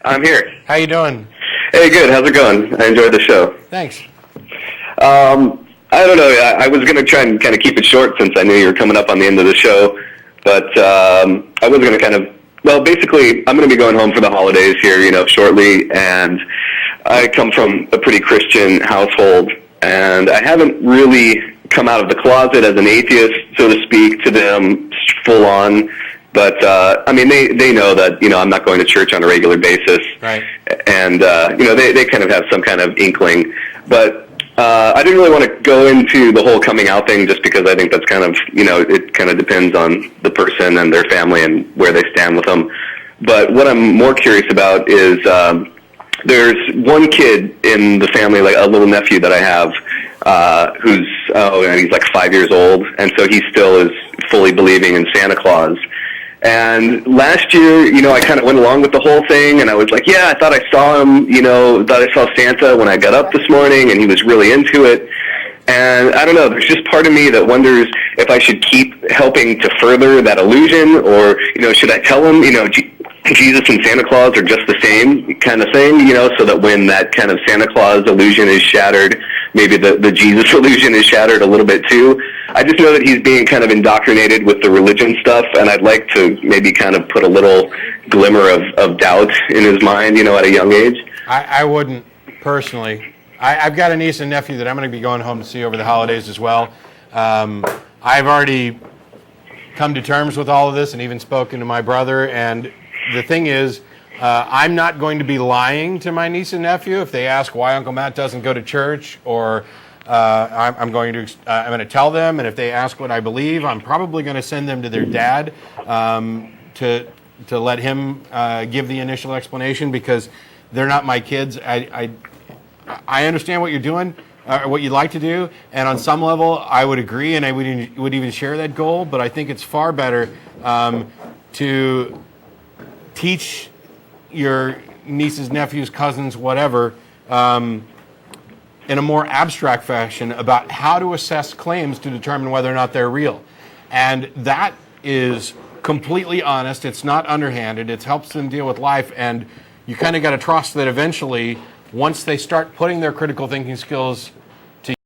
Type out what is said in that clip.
I'm here. How you doing? Hey, good. How's it going? I enjoyed the show. Thanks. I don't know. I was going to try and kind of keep it short since I knew you were coming up on the end of the show. But I was going to basically, I'm going to be going home for the holidays here, shortly. And I come from a pretty Christian household. And I haven't really come out of the closet as an atheist, so to speak, to them full on. But, they know that, I'm not going to church on a regular basis. Right. And, they kind of have some kind of inkling. But I didn't really want to go into the whole coming out thing just because I think that's kind of, it kind of depends on the person and their family and where they stand with them. But what I'm more curious about is there's one kid in the family, like a little nephew that I have, he's like 5 years old, and so he still is fully believing in Santa Claus. And last year, I kind of went along with the whole thing, and I was like, yeah, I thought I saw him, thought I saw Santa when I got up this morning, and he was really into it. And I don't know, there's just part of me that wonders if I should keep helping to further that illusion, or, should I tell him, Jesus and Santa Claus are just the same kind of thing, so that when that kind of Santa Claus illusion is shattered, maybe the Jesus illusion is shattered a little bit too. I just know that he's being kind of indoctrinated with the religion stuff, and I'd like to maybe kind of put a little glimmer of doubt in his mind, at a young age. I wouldn't, personally. I've got a niece and nephew that I'm going to be going home to see over the holidays as well. I've already come to terms with all of this and even spoken to my brother, and the thing is, I'm not going to be lying to my niece and nephew if they ask why Uncle Matt doesn't go to church, or I'm going to tell them, and if they ask what I believe, I'm probably going to send them to their dad to let him give the initial explanation, because they're not my kids. I understand what you're doing, what you'd like to do, and on some level I would agree, and I would even share that goal, but I think it's far better to teach your nieces, nephews, cousins, whatever, in a more abstract fashion about how to assess claims to determine whether or not they're real. And that is completely honest. It's not underhanded. It helps them deal with life, and you kind of got to trust that eventually, once they start putting their critical thinking skills